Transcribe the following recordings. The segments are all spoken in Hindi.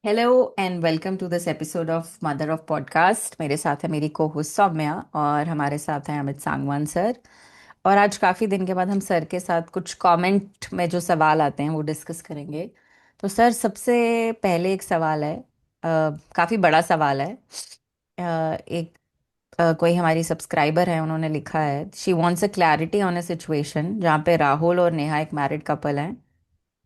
Hello and welcome to this episode of mother of podcast. मेरे साथ है मेरी को होस्ट सौम्या और हमारे साथ हैं अमित सांगवान सर। और आज काफ़ी दिन के बाद हम सर के साथ कुछ कमेंट में जो सवाल आते हैं वो डिस्कस करेंगे। तो सर सबसे पहले एक सवाल है, काफ़ी बड़ा सवाल है। एक कोई हमारी सब्सक्राइबर है, उन्होंने लिखा है she wants a clarity on a situation जहाँ पे राहुल और नेहा एक मैरिड कपल हैं।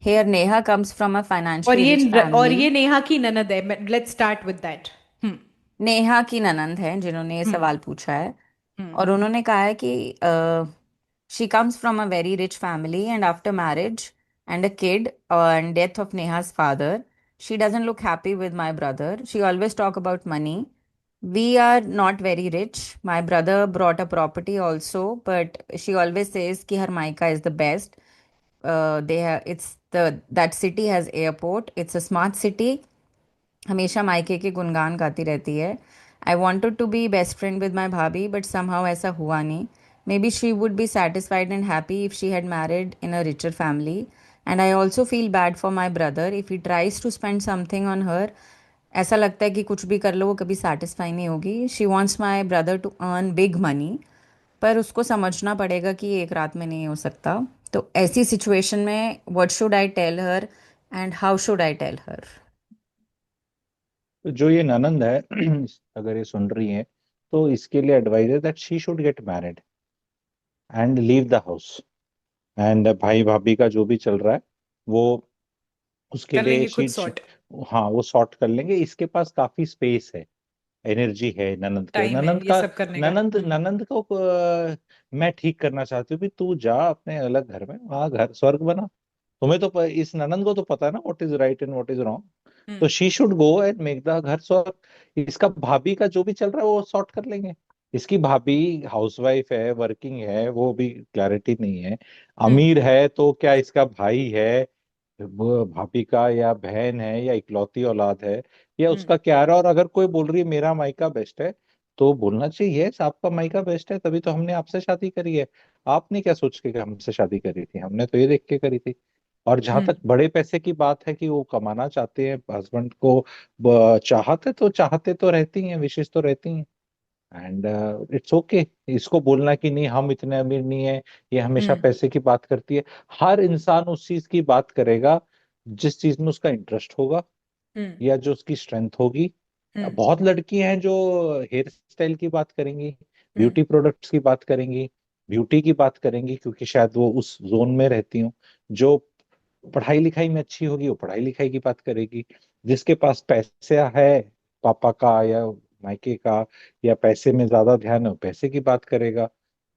Here Neha comes from a और फाइनेंशियली रिच ये और फैमिली। ये नेहा की ननद है। Let's start with that. Hmm. Neha की ननंद है जिन्होंने ये हम्म। सवाल पूछा है। हम्म। और उन्होंने कहा है कि she comes from a very rich family and after marriage and a kid and death of Neha's father she doesn't look happy with my brother. She always talk about money. We are not very rich. My brother brought a property also, but she always says कि her Maika is the best. They have it's the that city has airport. It's a smart city. हमेशा मायके के गुणगान गाती रहती है। I wanted to be best friend with my भाभी बट समहाउ ऐसा हुआ नहीं। Maybe she would be satisfied and happy if she had married in a richer family. And I also feel bad for my brother if he tries to spend something on her. ऐसा लगता है कि कुछ भी कर लो वो कभी सेटिस्फाई नहीं होगी। She wants my brother to earn big money, पर उसको समझना पड़ेगा कि ये एक रात में नहीं हो सकता। तो ऐसी सिचुएशन में what should I tell her and how should I tell her? तो जो ये ननंद है अगर ये सुन रही है तो इसके लिए एडवाइस है that she should get married and leave the house. And भाई भाभी का जो भी चल रहा है वो उसके कर लिए लेंगे खुद शी सॉर्ट। हाँ वो सॉर्ट कर लेंगे। इसके पास काफी स्पेस है, एनर्जी है ननंद के। टाइम है ये सब करने का। ननंद ननंद को मैं ठीक करना चाहती हूँ भी तू जा अपने अलग घर में, वहां घर स्वर्ग बना। तुम्हें तो इस ननंद को तो पता है ना what is right and what is wrong. तो hmm. She should go and make the ghar swarg. इसका भाभी का जो भी चल रहा है वो सॉर्ट कर लेंगे। इसकी भाभी हाउसवाइफ है, वर्किंग है, वो भी क्लैरिटी नहीं है। हम्म। अमीर है तो क्या इसका भाई है वो भाभी का, या बहन है, या इकलौती औलाद है, या हम्म। उसका क्या रहा। और अगर कोई बोल रही है मेरा मायका बेस्ट है तो बोलना चाहिए यस आपका मायका बेस्ट है, तभी तो हमने आपसे शादी करी है। आपने क्या सोच के कि हमसे शादी करी थी? हमने तो ये देख के करी थी। और जहां हम्म। तक बड़े पैसे की बात है कि वो कमाना चाहते हैं, हस्बैंड को चाहते तो रहती हैं, विशेष तो रहती हैं। And it's okay. इसको बोलना कि नहीं हम इतने अमीर नहीं है, ये हमेशा हम्म। पैसे की बात करती है। हर इंसान उस चीज की बात करेगा जिस चीज में उसका इंटरेस्ट होगा हम्म। या जो उसकी स्ट्रेंथ होगी। हम्म। बहुत लड़कियां हैं जो हेयर स्टाइल की बात करेंगी, हम्म। ब्यूटी प्रोडक्ट्स की बात करेंगी, ब्यूटी की बात करेंगी, क्योंकि शायद वो उस जोन में रहती हूँ। जो पढ़ाई लिखाई में अच्छी होगी वो पढ़ाई लिखाई की बात करेगी। जिसके पास पैसे है, पापा का या मायके का, या पैसे में ज्यादा ध्यान है, वो पैसे की बात करेगा।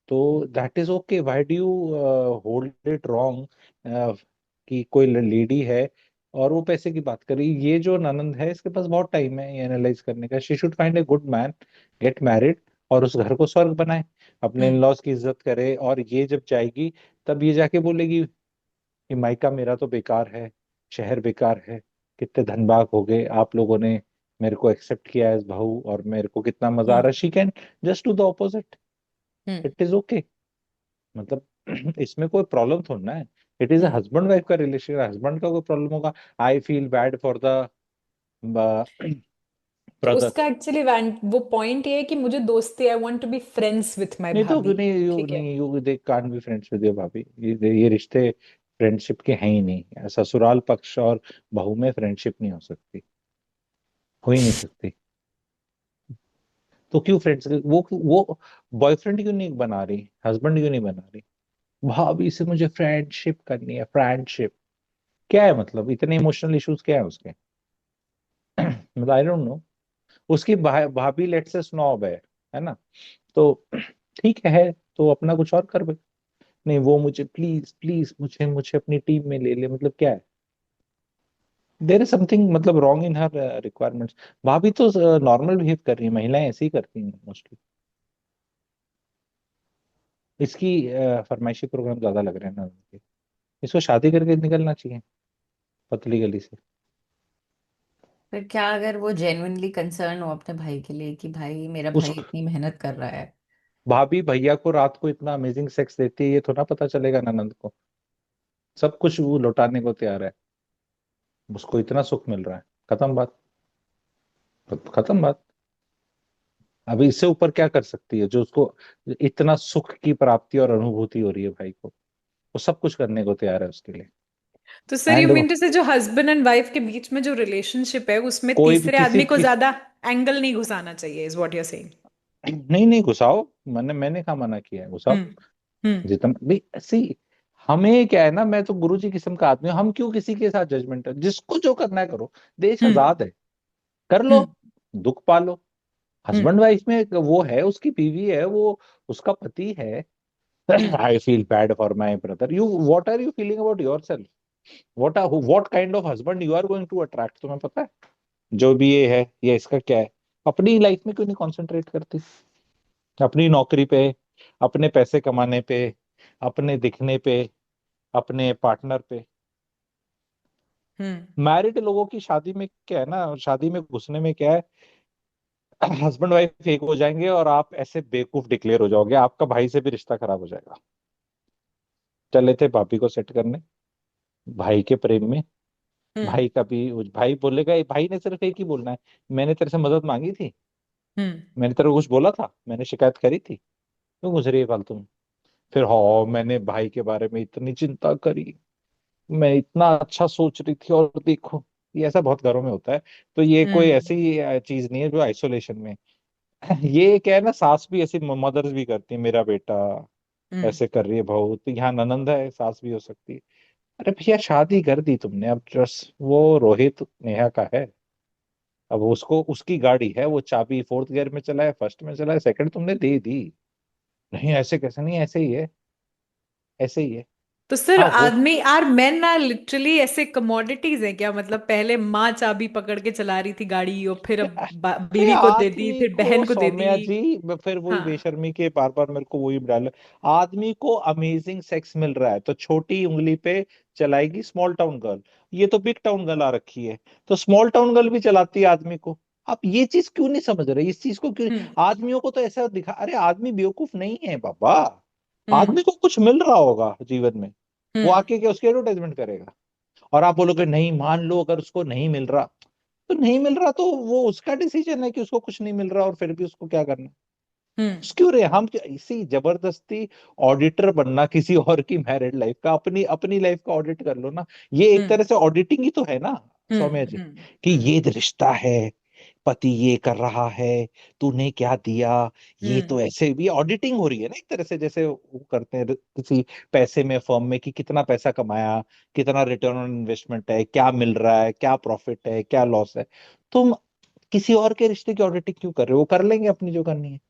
तो that is okay. Why do you hold it wrong कि कोई लेडी है और वो पैसे की बात करी। ये जो ननंद है इसके पास बहुत टाइम है ये एनालाइज करने का। She should find a good man, get married, और उस घर को स्वर्ग बनाए, अपने इन हम्म। लॉज की इज्जत करे। और ये जब जाएगी तब ये जाके बोलेगी कि मायका मेरा तो बेकार है, शहर बेकार है, कितने धनबाग हो गए आप लोगों ने मेरे को एक्सेप्ट किया एज बहू, और मेरे को कितना मजा आ हम्म। रहा है। She can just do the opposite. Hmm. It is okay. मतलब इसमें कोई प्रॉब्लम थोड़ा ना है। It is a hmm. Husband wife का रिलेशन। हस्बैंड का कोई प्रॉब्लम होगा, I feel bad for the तो ब्रदर। उसका एक्चुअली वो पॉइंट ये है कि मुझे दोस्ती, I want to be friends with my नहीं तो भाभी। नहीं, यू ठीक है। नहीं you they can't be friends with your भाभी। ये रिश्ते फ्रेंडशिप के हैं ही नहीं। ससुराल पक्ष और बहू में फ्रेंडशिप नहीं हो सकती, हो ही नहीं सकती। तो क्यों फ्रेंड्स वो बॉयफ्रेंड क्यों नहीं बना रही, हस्बैंड क्यों नहीं बना रही? भाभी से मुझे फ्रेंडशिप करनी है। फ्रेंडशिप क्या है? मतलब इतने इमोशनल इश्यूज क्या है उसके? मतलब आई डोंट नो। उसकी भाभी लेट्स से स्नॉब है ना? तो ठीक है, तो अपना कुछ और कर भाई। नहीं वो मुझे प्लीज प्लीज मुझे मुझे अपनी टीम में ले ले, मतलब क्या है? देर इज समथिंग मतलब रॉन्ग इन हर रिक्वायरमेंट्स। भाभी तो नॉर्मल बिहेव कर रही है, महिलाएं ऐसे ही करती हैं मोस्टली। इसकी फरमाइशी प्रोग्राम ज्यादा लग रहे हैं ना उनके। इसको शादी करके निकलना चाहिए पतली गली से। फिर क्या अगर वो जेन्युइनली कंसर्न हो अपने भाई के लिए कि भाई मेरा उस भाई इतनी मेहनत कर रहा है। भाभी भैया को रात को इतना अमेजिंग सेक्स देती है, ये थोड़ा पता चलेगा ननंद को? सब कुछ वो लौटाने को तैयार है, उसको इतना सुख मिल रहा है। खत्म बात, खत्म बात। अभी इससे ऊपर क्या कर सकती है, जो उसको इतना सुख की प्राप्ति और अनुभूति हो रही है भाई को, वो सब कुछ करने को तैयार है उसके लिए। तो sir you and mean to say जो हस्बैंड एंड वाइफ के बीच में जो रिलेशनशिप है उसमें कोई भी तीसरे किसी आदमी को किस ज्यादा एंगल नहीं घुसाना चाहिए, is what you are saying? नहीं नहीं घुसाओ, मैंने कहा मना किया है, घुसाओ हम्म। हम्म। जितना भी ऐसी। हमें क्या है ना, मैं तो गुरु जी किस्म का आदमी हूं, हम क्यों किसी के साथ जजमेंट है, जिसको जो करना है करो, देश हम्म। आजाद है, कर लो, हम्म। दुख पालो। हम्म। हस्बैंड वाइफ में वो है, उसकी बीवी है, वो उसका पति है। Hmm. I feel bad for my brother, you what are you feeling about yourself, what kind of husband you are going to attract, तुम्हें पता है जो भी ये है, ये इसका क्या है। अपनी लाइफ में क्यों नहीं कॉन्सेंट्रेट करती, अपनी नौकरी पे, अपने पैसे कमाने पे, अपने दिखने पे, अपने पार्टनर पे। हम्म। मैरिड लोगों की शादी में क्या है ना, शादी में घुसने में क्या है, हस्बैंड वाइफ एक हो जाएंगे और आप ऐसे बेवकूफ डिक्लेयर हो जाओगे, आपका भाई से भी रिश्ता खराब हो जाएगा। चले थे भाभी को सेट करने, भाई के प्रेम में, हम्म। भाई का भी, भाई बोलेगा, भाई ने सिर्फ एक ही बोलना है, मैंने तेरे से मदद मांगी थी, हम्म। मैंने तेरे को कुछ बोला था, मैंने शिकायत करी थी, क्यों गुजरी है फालतू में। फिर हाँ मैंने भाई के बारे में इतनी चिंता करी, मैं इतना अच्छा सोच रही थी, और देखो, ये ऐसा बहुत घरों में होता है। तो ये कोई हम्म। ऐसी चीज नहीं है जो आइसोलेशन में ये क्या है ना, सास भी ऐसी, मदर्स भी करती है, मेरा बेटा हम्म। ऐसे कर रही है बहू, तो यहाँ ननंद है, सास भी हो सकती है। अरे भैया शादी कर दी तुमने, अब जस्ट वो रोहित नेहा का है, अब उसको उसकी गाड़ी है, वो चाबी फोर्थ गियर में चला है, फर्स्ट में चला है, सेकंड तुमने दे दी। नहीं ऐसे कैसे, नहीं ऐसे ही है, ऐसे ही है। तो सर हाँ वो आदमी आर मेन आर लिटरली ऐसे कमोडिटीज हैं क्या? मतलब पहले माँ चाबी पकड़ के चला रही थी गाड़ी और फिर अब अरे बीवी को दे दी, आदमी फिर को बहन को दे दी। सौम्या जी, फिर वही हाँ। बेशर्मी के बार बार मेरे को वही डाल, आदमी को अमेजिंग सेक्स मिल रहा है तो छोटी उंगली पे चलाएगी स्मॉल टाउन गर्ल, ये तो बिग टाउन गर्ल आ रखी है, तो स्मॉल टाउन गर्ल भी चलाती है आदमी को। आप ये चीज क्यों नहीं समझ रहे, इस चीज को क्यों, हम्म। आदमियों को तो ऐसा दिखा, अरे आदमी बेवकूफ नहीं है बाबा, हम्म। आदमी को कुछ मिल रहा होगा जीवन में, वो हम्म। आके क्या उसकी एडवर्टाइजमेंट करेगा। और आप बोलोगे नहीं, मान लो अगर उसको नहीं मिल रहा, तो नहीं मिल रहा तो वो उसका डिसीजन है कि उसको कुछ नहीं मिल रहा, और फिर भी उसको क्या करना है। हम्म। क्यों रहे हम इसी जबरदस्ती ऑडिटर बनना किसी और की मैरिड लाइफ का, अपनी अपनी लाइफ का ऑडिट कर लो ना, ये एक हम्म। तरह से ऑडिटिंग ही तो है ना, सौम्या हम्म। जी, हम्म। कि हम्म। ये रिश्ता है, पति ये कर रहा है, तूने क्या दिया, ये हम्म। तो ऐसे भी ऑडिटिंग हो रही है ना एक तरह से, जैसे वो करते हैं किसी पैसे में, फर्म में, कि कितना पैसा कमाया, कितना रिटर्न ऑन इन्वेस्टमेंट है, क्या मिल रहा है, क्या प्रॉफिट है, क्या लॉस है। तुम किसी और के रिश्ते की ऑडिटिंग क्यों कर रहे हो, वो कर लेंगे अपनी जो करनी है।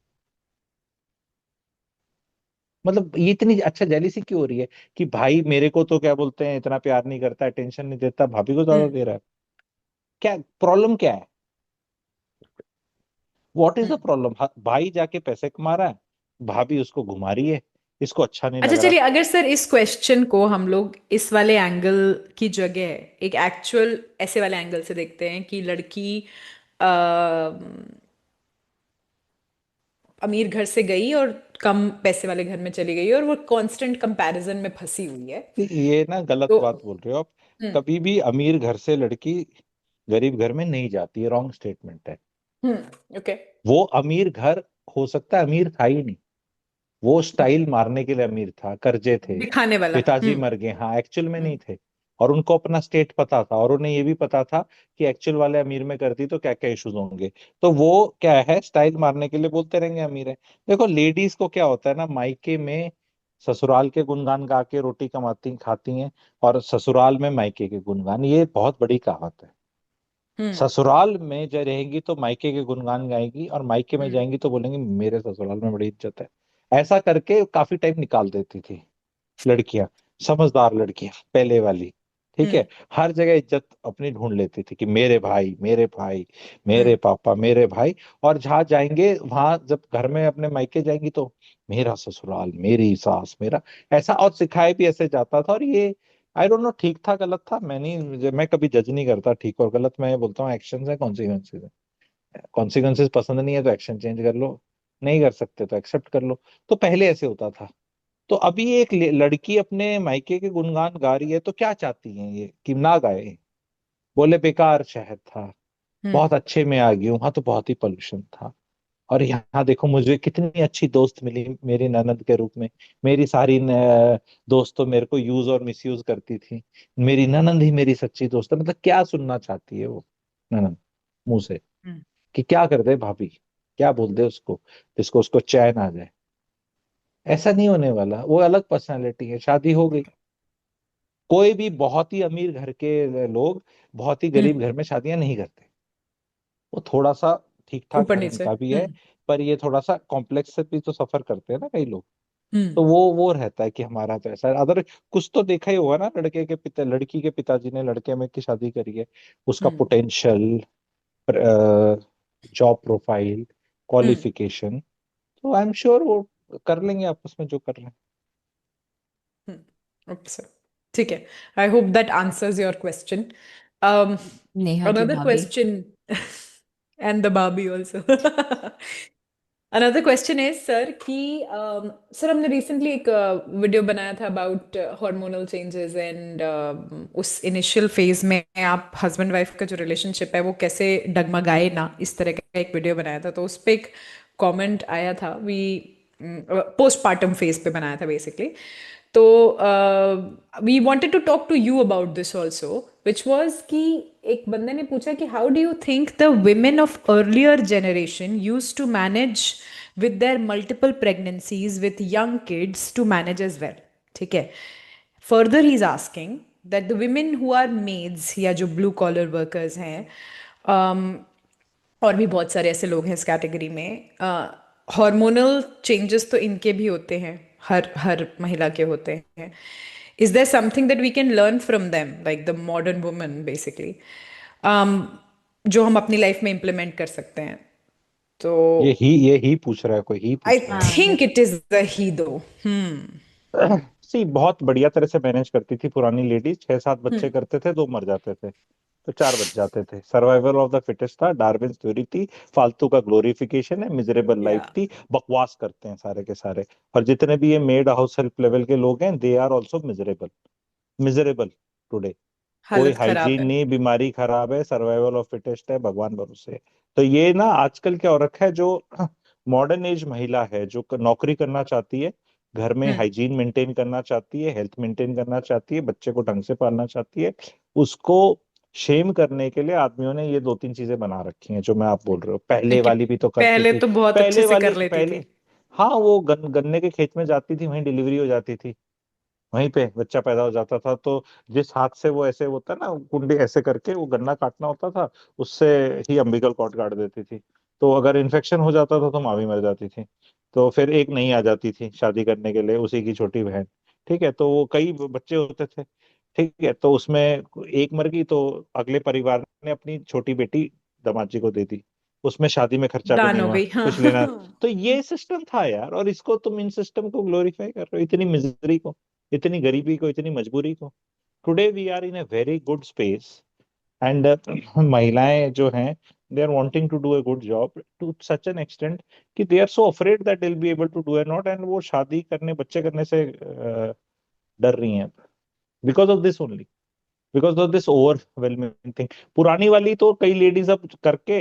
मतलब ये इतनी अच्छा जेलिसी क्यों हो रही है, कि भाई मेरे को तो क्या बोलते हैं इतना प्यार नहीं करता, अटेंशन नहीं देता, भाभी को ज्यादा हम्म। दे रहा है, क्या प्रॉब्लम क्या है, what is the hmm. Problem. भाई जाके पैसे कमा रहा है, भाभी उसको घुमा रही है, इसको अच्छा नहीं अच्छा लग रहा। चलिए, अगर सर इस क्वेश्चन को हम लोग इस वाले एंगल की जगह एक एक्चुअल ऐसे वाले एंगल से देखते हैं कि लड़की अ, अमीर घर से गई और कम पैसे वाले घर में चली गई और वो कांस्टेंट कंपैरिजन में फंसी हुई है। ये ना गलत तो बात बोल रहे हो आप, हम्म। कभी भी अमीर घर से लड़की गरीब घर में नहीं जाती है, रॉन्ग स्टेटमेंट है। ओके। वो अमीर घर हो सकता है अमीर था ही नहीं, वो स्टाइल मारने के लिए अमीर था, कर्जे थे, दिखाने वाला। पिताजी हम्म। मर गए, हाँ एक्चुअल में नहीं हम्म। थे। और उनको अपना स्टेट पता था, और उन्हें ये भी पता था कि एक्चुअल वाले अमीर में करती तो क्या क्या इश्यूज होंगे, तो वो क्या है, स्टाइल मारने के लिए बोलते रहेंगे अमीर है। देखो लेडीज को क्या होता है ना, मायके में ससुराल के गुणगान गा के रोटी कमाती खाती हैं, और ससुराल में मायके के गुणगान, ये बहुत बड़ी कहावत है। हम्म। ससुराल में जो रहेंगी तो मायके के गुणगान गाएंगी, और मायके में हम्म। जाएंगी तो बोलेंगी मेरे ससुराल में बड़ी इज्जत है। ऐसा करके काफी टाइम निकाल देती थी लड़कियां, समझदार लड़कियां पहले वाली, ठीक है, हम्म। हर जगह इज्जत अपनी ढूंढ लेती थी कि मेरे भाई, मेरे भाई, मेरे हम्म। पापा, मेरे भाई। और जहाँ जाएंगे वहां, जब घर में अपने मायके जाएंगी तो मेरा ससुराल, मेरी सास, मेरा, ऐसा, और सिखाए भी ऐसे जाता था। और ये आई डोंट नो ठीक था गलत था, मैं कभी जज नहीं करता ठीक और गलत, मैं बोलता हूँ एक्शन है कॉन्सिक्वेंसेज है, कॉन्सिक्वेंसेज पसंद नहीं है तो एक्शन चेंज कर लो, नहीं कर सकते तो एक्सेप्ट कर लो। तो पहले ऐसे होता था। तो अभी एक लड़की अपने मायके के गुणगान गा रही है, तो क्या चाहती है ये कि ना गाए, बोले बेकार शहर था, हम्म। बहुत अच्छे में आ गई हूँ, वहां तो बहुत ही पोल्यूशन था। और यहाँ देखो मुझे कितनी अच्छी दोस्त मिली मेरी ननद के रूप में। मेरी सारी दोस्त तो मेरे को यूज और मिसयूज करती थी, मेरी ननद ही मेरी सच्ची दोस्त है। मतलब क्या सुनना चाहती है वो ननद मुंह से, हम्म। कि क्या कर दे भाभी, क्या बोल दे उसको जिसको उसको चैन आ जाए। ऐसा नहीं होने वाला, वो अलग पर्सनालिटी है, शादी हो गई। कोई भी बहुत ही अमीर घर के लोग बहुत ही हम्म। गरीब घर में शादियां नहीं करते। वो थोड़ा सा ठीक ठाक ऊपर ढंग नीचे। का भी है, हम्म। पर ये थोड़ा सा कॉम्प्लेक्स से भी तो सफर करते हैं ना कई लोग। हम्म। तो वो रहता है कि हमारा तो ऐसा है। अदर कुछ तो देखा ही होगा ना, लड़के के पिता लड़की के पिताजी ने लड़के में की शादी करी है, उसका हम्म। पोटेंशियल, जॉब प्रोफाइल, हम्म। क्वालिफिकेशन, तो आई एम श्योर वो कर लेंगे आपस में जो कर रहे हैं। ओके सर, ठीक है। I hope that answers your question. Neha की अनदर भाभी। क्वेश्चन एंड द बाबी also. Another question is sir कि सर हमने रिसेंटली एक वीडियो बनाया था अबाउट हार्मोनल चेंजेस एंड उस इनिशियल फेज में आप हस्बैंड वाइफ का जो रिलेशनशिप है वो कैसे डगमगाए ना, इस तरह का एक वीडियो बनाया था। तो उस पर एक कमेंट आया था, वी पोस्टपार्टम फेज पे बनाया था बेसिकली। तो we wanted to talk to you about this also, which was कि एक बंदे ने पूछा कि how do you think the women of earlier generation used to manage with their multiple pregnancies with young kids to manage as well, ठीक है। Further he is asking that the women who are maids या जो ब्लू कॉलर वर्कर्स हैं, और भी बहुत सारे ऐसे लोग हैं इस कैटेगरी में, हार्मोनल चेंजेस तो इनके भी होते हैं, हर हर महिला के होते हैं। Is there something that we can learn from them, like the modern woman basically, जो हम अपनी लाइफ में इम्प्लीमेंट कर सकते हैं? तो ये ही पूछ रहा है, कोई ही आई पूछ रहा हाँ think it is the he दो। हम्म। है। सी बहुत बढ़िया तरह से मैनेज करती थी पुरानी लेडीज, 6-7 बच्चे करते थे, 2 मर जाते थे, तो 4 बच जाते थे। सर्वाइवल ऑफ द फिटेस्ट था, डार्विन थ्योरी थी, फालतू का ग्लोरिफिकेशन है, मिजरेबल या लाइफ थी, बकवास करते हैं सारे के सारे। और जितने भी ये मेड हाउस हेल्प लेवल के लोग हैं, they are also miserable, miserable today. कोई हालत खराब हाइजीन है। नहीं, बीमारी खराब है, सर्वाइवल ऑफ फिटेस्ट है, भगवान भरोसे है। तो ये ना आजकल क्या हो रखा है, जो मॉडर्न एज महिला है, जो नौकरी करना चाहती है, घर में हम्म। हाइजीन मेंटेन करना चाहती है, हेल्थ मेंटेन करना चाहती है, बच्चे को ढंग से पालना चाहती है, उसको शेम करने के लिए आदमियों ने ये 2-3 चीजें बना रखी हैं जो मैं आप बोल रहे हो। पहले कि वाली भी तो करती पहले थी, तो बहुत अच्छे पहले से वाली कर लेती पहले। थी। हाँ, वो गन्ने के खेत में जाती थी, वहीं डिलीवरी हो जाती थी, वहीं पे बच्चा पैदा हो जाता था। तो जिस हाथ से वो ऐसे होता है ना, कुंडे ऐसे करके वो गन्ना काटना होता था, उससे ही अम्बिकल कॉर्ड काट देती थी। तो अगर इन्फेक्शन हो जाता था तो माँ भी मर जाती थी। तो फिर एक नई आ जाती थी शादी करने के लिए, उसी की छोटी बहन। ठीक है, तो वो कई बच्चे होते थे। ठीक है, तो उसमें एक मर गई तो अगले परिवार ने अपनी छोटी बेटी दामाद जी को दे दी, उसमें शादी में खर्चा भी दान नहीं हो हुआ, गई, हाँ। कुछ लेना। तो ये सिस्टम था यार, और इसको तुम इन सिस्टम को ग्लोरीफाई कर रहे हो, इतनी मिजरी को, इतनी गरीबी को, इतनी मजबूरी को। Today we are in a very good space, and महिलाएं जो हैं, they are wanting to do a good job to such an extent कि they are so afraid that they will be able to do it not, and वो शादी करने, बच्चे करने से डर रही हैं because of this only, because of this overwhelming thing. पुरानी वाली तो कई लेडीज अब करके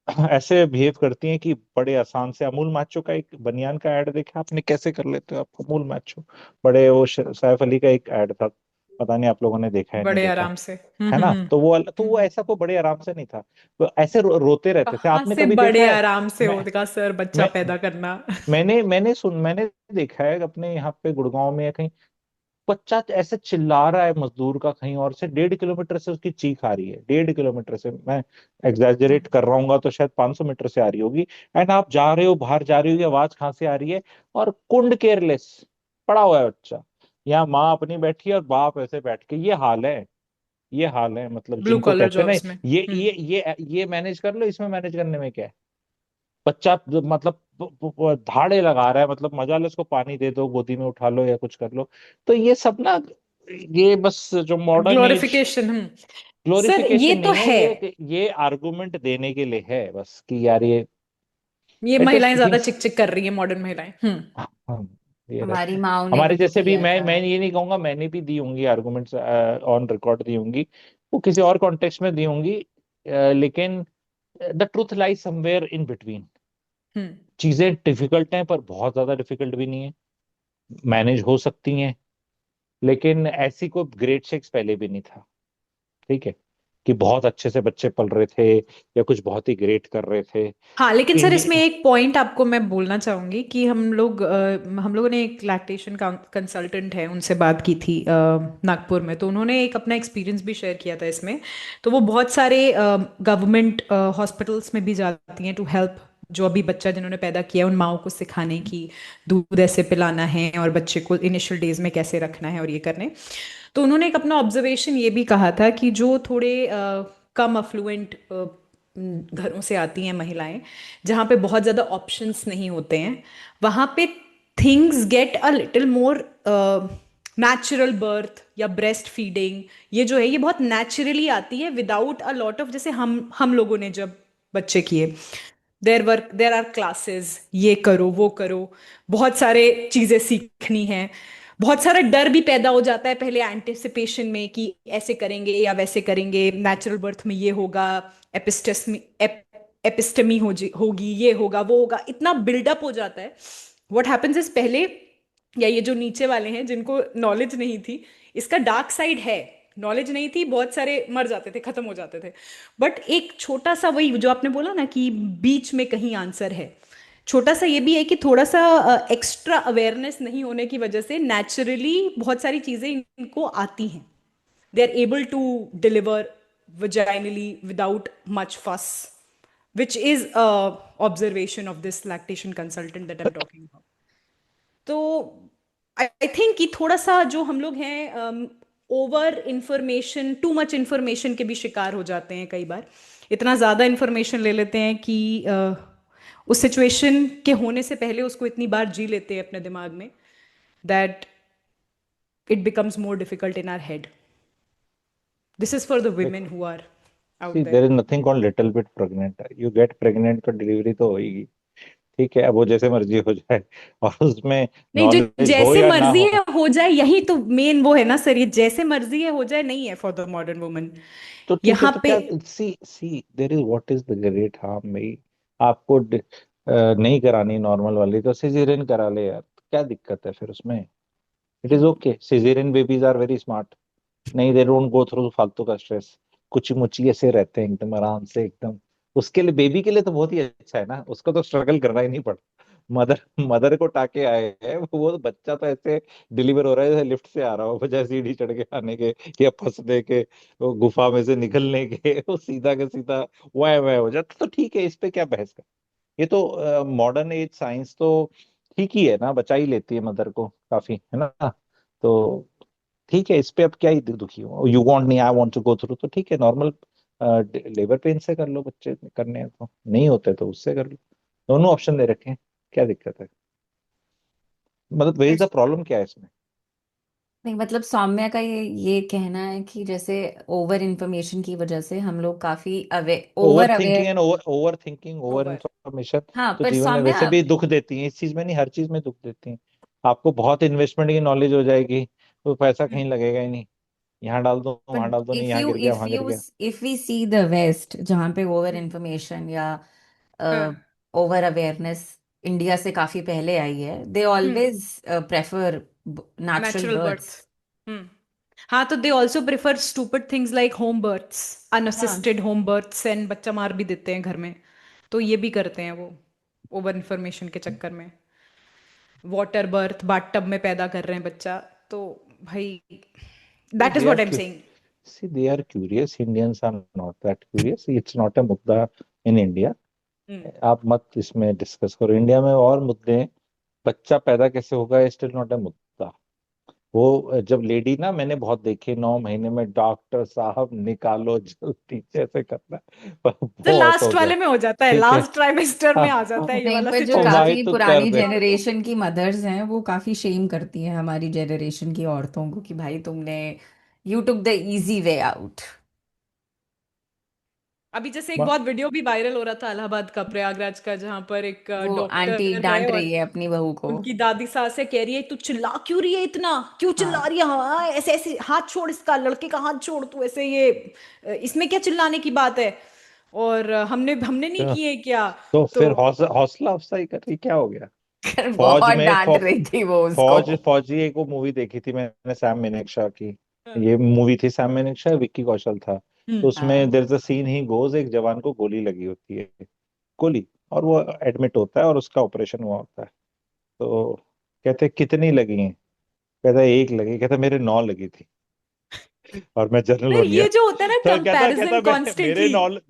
ऐसे बिहेव करती हैं कि बड़े आसान से। अमूल माचो का एक बनियान का ऐड देखा आपने, कैसे कर लेते हो आप अमूल माचो। बड़े वो सैफ अली का एक ऐड था, पता नहीं आप लोगों ने देखा है नहीं बड़े देखा, आराम से। है ना। तो वो हम्म। ऐसा कोई बड़े आराम से नहीं था, वो ऐसे रोते रहते थे। कहाँ आपने से कभी देखा बड़े है? आराम से मैं होगा सर बच्चा मैं पैदा करना? मैंने देखा है अपने यहाँ पे गुड़गांव में या कहीं, बच्चा ऐसे चिल्ला रहा है मजदूर का कहीं और से, 1.5 किलोमीटर से उसकी चीख आ रही है, 1.5 किलोमीटर से, मैं एग्जैजरेट कर रहा हूँ तो शायद 500 मीटर से आ रही होगी। एंड आप जा रहे हो, बाहर जा रही हो, आवाज कहाँ से आ रही है, और कुंड केयरलेस पड़ा हुआ है बच्चा, यहाँ माँ अपनी बैठी है और बाप ऐसे बैठ के। ये हाल है, ये हाल है, मतलब ब्लू जिनको कॉलर कहते हैं ना, जॉब्स में। ये मैनेज कर लो, इसमें मैनेज करने में क्या है। बच्चा मतलब धाड़े लगा रहा है, मतलब मजा लो, उसको पानी दे दो, गोदी में उठा लो या कुछ कर लो। तो ये सब ना, ये बस जो मॉडर्न एज ग्लोरिफिकेशन। सर ये ग्लोरिफिकेशन तो नहीं है, है, ये आर्गुमेंट देने के लिए है बस, कि यार ये ये इट इज महिलाएं ज्यादा थिंग्स। चिक चिक कर रही है, मॉडर्न महिलाएं। हम्म। ये हमारी रहता है। माँ ने हमारे भी तो जैसे भी, किया मैं था। मैं ये नहीं कहूंगा, मैंने भी दी होंगी आर्गुमेंट्स, ऑन रिकॉर्ड दी होंगी, वो किसी और कॉन्टेक्स्ट में दी होंगी, लेकिन the truth lies somewhere in between. Hmm. चीजें डिफिकल्ट हैं पर बहुत ज्यादा डिफिकल्ट भी नहीं है, मैनेज हो सकती हैं। लेकिन ऐसी कोई ग्रेट शेक्स पहले भी नहीं था, ठीक है, कि बहुत अच्छे से बच्चे पल रहे थे या कुछ बहुत ही ग्रेट कर रहे थे। हाँ, लेकिन सर इसमें इंडिया। एक पॉइंट आपको मैं बोलना चाहूंगी कि हम लोगों ने एक लैक्टेशन कंसल्टेंट है उनसे बात की थी नागपुर में, तो उन्होंने एक अपना एक्सपीरियंस भी शेयर किया था इसमें। तो वो बहुत सारे गवर्नमेंट हॉस्पिटल्स में भी जाती हैं टू हेल्प जो अभी बच्चा जिन्होंने पैदा किया है उन माओं को सिखाने की दूध ऐसे पिलाना है और बच्चे को इनिशियल डेज में कैसे रखना है और ये करने। तो उन्होंने एक अपना ऑब्जर्वेशन ये भी कहा था कि जो थोड़े कम अफ्लुएंट घरों से आती हैं महिलाएं, जहाँ पे बहुत ज़्यादा ऑप्शंस नहीं होते हैं, वहाँ पे things get a little more natural birth या ब्रेस्ट फीडिंग, ये जो है ये बहुत नेचुरली आती है विदाउट अ लॉट ऑफ, जैसे हम लोगों ने जब बच्चे किए देर आर क्लासेस, ये करो वो करो, बहुत सारे चीजें सीखनी है, बहुत सारा डर भी पैदा हो जाता है पहले एंटिसिपेशन में कि ऐसे करेंगे या वैसे करेंगे, नेचुरल बर्थ में ये होगा, एपिस्टमी एपिस्टमी होगी, ये होगा वो होगा, इतना बिल्डअप हो जाता है। व्हाट हैपेंस इज पहले, या ये जो नीचे वाले हैं जिनको नॉलेज नहीं थी, इसका डार्क साइड है, नॉलेज नहीं थी, बहुत सारे मर जाते थे, खत्म हो जाते थे। बट एक छोटा सा, वही जो आपने बोला ना कि बीच में कहीं आंसर है, छोटा सा ये भी है कि थोड़ा सा एक्स्ट्रा अवेयरनेस नहीं होने की वजह से नेचुरली बहुत सारी चीजें इनको आती हैं, they are able to deliver vaginally without much fuss, which is a observation of this lactation consultant that I'm talking about. तो आई थिंक कि थोड़ा सा जो हम लोग हैं over information, too much information के भी शिकार हो जाते हैं कई बार, इतना ज़्यादा इंफॉर्मेशन ले लेते हैं कि उस सिचुएशन के होने से पहले उसको इतनी बार जी लेते हैं अपने दिमाग में that it becomes more difficult in our head. This is for the women who are out see there there. Is nothing called little bit pregnant, you get pregnant तो डिलीवरी तो होगी, ठीक है, अब वो जैसे मर्जी हो जाए और उसमें नहीं, जो नॉलेज हो जैसे या ना मर्जी हो। है हो जाए, यही तो मेन वो है ना सर, ये जैसे मर्जी है हो जाए नहीं है फॉर द मॉडर्न वुमन तो ठीक है, यहाँ तो पे. क्या, see see there is what is the great harm भाई। आपको नहीं करानी नॉर्मल वाली तो सिजेरियन करा ले यार, क्या दिक्कत है फिर उसमें। It is okay, caesarean babies are very smart, नहीं दे डोंट गो थ्रू फालतू का स्ट्रेस, कुछ मुची ऐसे रहते हैं एकदम आराम से एकदम। उसके लिए, बेबी के लिए तो बहुत ही अच्छा है ना, उसको तो स्ट्रगल करना ही नहीं पड़ता। मदर मदर को टाके आए हैं वो तो बच्चा तो ऐसे डिलीवर हो रहा है जैसे लिफ्ट से आ रहा हो, बजाय सीढ़ी चढ़ के आने के या फंसने के, वो गुफा में से निकलने के वो सीधा के सीधा वाह वाह हो जाता, तो ठीक है, इस पे क्या बहस कर। ये तो मॉडर्न एज साइंस तो ठीक ही है ना, बचा ही लेती है मदर को काफी, है ना। तो ठीक है, इस पे अब क्या ही दुखी हो, यू वांट, नहीं I want to go through, तो ठीक है, नॉर्मल लेबर पेन से कर लो, बच्चे करने हैं तो, नहीं होते तो उससे कर लो, दोनों ऑप्शन दे रखे हैं, क्या दिक्कत है, मतलब वेयर इज द प्रॉब्लम क्या है इसमें। नहीं, मतलब सौम्या का ये कहना है कि जैसे ओवर इंफॉर्मेशन की वजह से हम लोग काफी over over thinking aware. And over thinking, over over. Information हाँ, तो पर जीवन में सौम्या, वैसे भी दुख देती हैं, इस चीज में नहीं, हर चीज में दुख देती हैं। आपको बहुत इन्वेस्टमेंट की नॉलेज हो जाएगी तो पैसा कहीं लगेगा ही नहीं, यहाँ डाल दो वहां but डाल दो, नहीं if यहाँ you गिर गया if वहां गिर you गया। if we see the West, जहाँ पे ओवर इंफॉर्मेशन या हाँ. ओवर अवेयरनेस इंडिया से काफी पहले आई है, they hmm. Always prefer natural natural birth. Births. Hmm. हाँ, तो they also prefer stupid things like home births, हाँ, अनअसिस्टेड होम बर्थ्स, एंड बच्चा मार भी देते हैं घर में. तो ये भी करते हैं वो ओवर इंफॉर्मेशन के चक्कर में. वाटर बर्थ, बाथटब में पैदा कर रहे हैं बच्चा. तो भाई, that is they what are I am saying. See, they are curious. Indians are not that curious. It's not a मुद्दा in India. आप मत इसमें डिस्कस करो, इंडिया में और मुद्दे हैं। बच्चा पैदा कैसे होगा, स्टिल नॉट ए मुद्दा। वो जब लेडी ना, मैंने बहुत देखे, 9 महीने में डॉक्टर साहब निकालो जल्दी जैसे करना है, तो बहुत हो लास्ट गया, वाले में हो जाता है, ठीक है। लास्ट ट्राइमेस्टर में हाँ, आ जाता है ये नहीं, वाला पर जो ओ भाई सिचुएशन. काफी तू कर पुरानी दे। जनरेशन की मदर्स हैं वो काफी शेम करती हैं हमारी जनरेशन की औरतों को कि भाई तुमने you took the easy way out. अभी जैसे एक म- बहुत वीडियो भी वायरल हो रहा था इलाहाबाद का, प्रयागराज का, जहां पर एक वो आंटी डॉक्टर है डांट और रही है अपनी बहू को। उनकी दादी सास है, कह रही है तू चिल्ला क्यों रही है इतना, क्यों चिल्ला हाँ। रही है, हाँ ऐसे ऐसे हाथ छोड़, इसका लड़के का हाथ छोड़ तू, ऐसे ये इसमें क्या चिल्लाने की बात है, और हमने हमने नहीं तो, किए क्या। तो तो फिर हौसला अफजाई कर रही, क्या हो गया? फौज बहुत में डांट रही थी वो उसको। फौजी एक वो मूवी देखी थी मैंने, सैम मिनेक्शा की। हाँ। ये मूवी थी सैम मिनेक्शा, विक्की कौशल था। तो हम्म। उसमें there is a scene, he goes, एक जवान को गोली लगी होती है, गोली, और वो एडमिट होता है और उसका ऑपरेशन हुआ होता है। तो कहते कितनी लगी हैं? कहता एक लगी, कहता मेरे 9 लगी थी और मैं जनरल फिर बन गया। ये जो होता है ना तो कहता कहता कंपैरिजन मैं कॉन्स्टेंटली।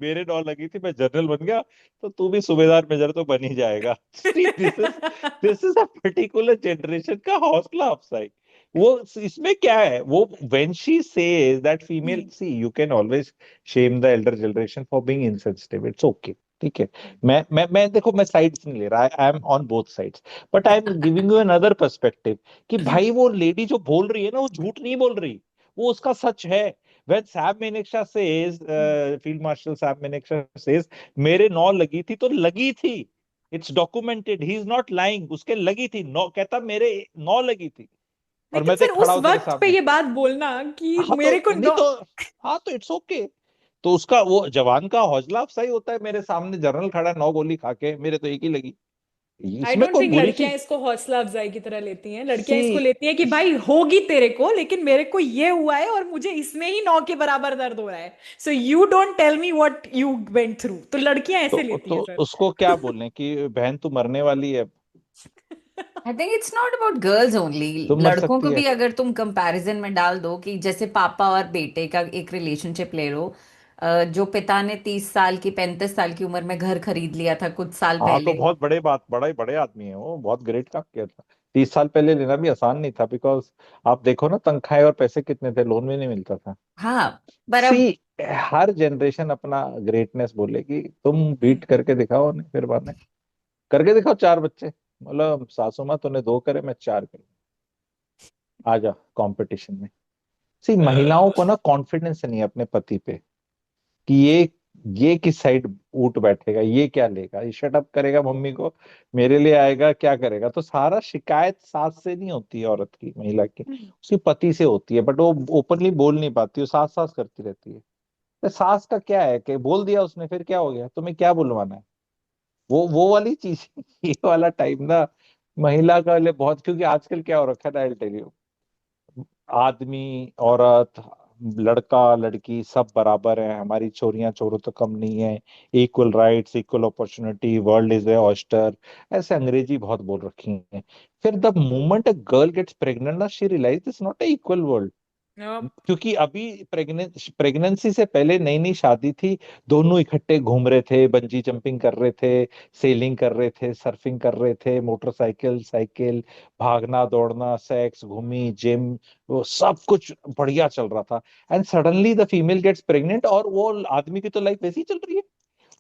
मेरे 9 लगी थी, मैं जनरल बन गया, तो तू भी सूबेदार मेजर तो बन ही जाएगा। See this is a particular generation का हौसला अफजाई। वो इसमें क्या है, वो when she says that female, see you can always shame the elder generation for being insensitive, it's okay, ठीक है। मैं देखो, मैं साइड्स नहीं ले रहा, I am on both sides, but I am giving you another perspective कि भाई वो लेडी जो बोल रही है ना, वो झूठ नहीं बोल रही, वो उसका सच है। When Sam Manekshaw says, Field Marshal Sam Manekshaw says, मेरे 9 लगी थी, तो लगी थी, it's documented, he is not lying, उसके लगी थी 9, कहता मेरे 9 लगी थी और लेकिन मैं तो सर खड़ा उस हूं तेरे वक्त पे सामने। ये बात बोलना कि हाँ मेरे को तो नहीं तो, हाँ तो इट्स ओके। तो उसका, वो जवान का हौसला अफजाई होता है, मेरे सामने जनरल खड़ा है 9 गोली खा के, मेरे तो एक ही लगी, आई इसमें डोंट कोई थिंक बुरी लड़कियां चीज। इसको हौसला अफजाई की तरह लेती हैं, लड़कियां सी, इसको लेती हैं कि भाई होगी तेरे को, लेकिन मेरे को ये हुआ है और मुझे इसमें ही 9 के बराबर दर्द हो रहा है, so you don't tell me what you went through. तो लड़कियां ऐसे लेती तो हैं सर। उसको क्या बोलें कि बहन तू मरने वाली है, I think it's not about girls only. तुम मर लड़कों सकती को है। भी अगर तुम कंपैरिजन में डाल दो कि जैसे पापा और बेटे का एक रिलेशनशिप ले लो, जो पिता ने 30 साल की 35 साल की उम्र में घर खरीद लिया था कुछ साल हाँ तो पहले। बहुत बड़े बड़े आदमी है, वो बहुत ग्रेट काम किया था। 30 साल पहले लेना भी आसान नहीं था, बिकॉज आप देखो ना, तनख्वाहें और पैसे कितने थे, लोन भी नहीं मिलता था। हाँ, पर सी, अब हर जनरेशन अपना ग्रेटनेस बोलेगी, तुम बीट करके दिखाओ, नहीं फिर बाद में करके दिखाओ 4 बच्चे, मतलब सासू माँ तूने 2 करे, मैं 4 करूँ, आ जा कंपटीशन में। सी, महिलाओं को ना कॉन्फिडेंस नहीं है अपने पति पे, कि ये किस साइड उठ बैठेगा, ये क्या लेगा, ये शट अप करेगा मम्मी को, मेरे लिए आएगा, क्या करेगा। तो सारा शिकायत सास से नहीं होती है, औरत की, महिला की, उसकी पति से होती है, बट वो ओपनली बोल नहीं पाती, वो सास सास करती रहती है। तो सास का क्या है कि बोल दिया उसने, फिर क्या हो गया, तुम्हें क्या बुलवाना है, वो वाली चीज। ये वाला टाइम ना महिला का लिए बहुत, क्योंकि आजकल क्या हो रखा है ना, आई टेल यू, आदमी औरत लड़का लड़की सब बराबर है, हमारी छोरियां छोरों तो कम नहीं है, equal rights, equal opportunity, world is a oyster, ऐसे अंग्रेजी बहुत बोल रखी है। फिर the moment a girl gets pregnant ना, she realize this not a equal world. क्योंकि अभी प्रेगनेंसी से पहले नई नई शादी थी, दोनों इकट्ठे घूम रहे थे, बंजी जंपिंग कर रहे थे, सेलिंग कर रहे थे, सर्फिंग कर रहे थे, मोटरसाइकिल साइकिल, भागना दौड़ना, सेक्स, घूमी, जिम, वो सब कुछ बढ़िया चल रहा था। And suddenly the female gets pregnant, और वो आदमी की तो लाइफ वैसी ही चल रही है,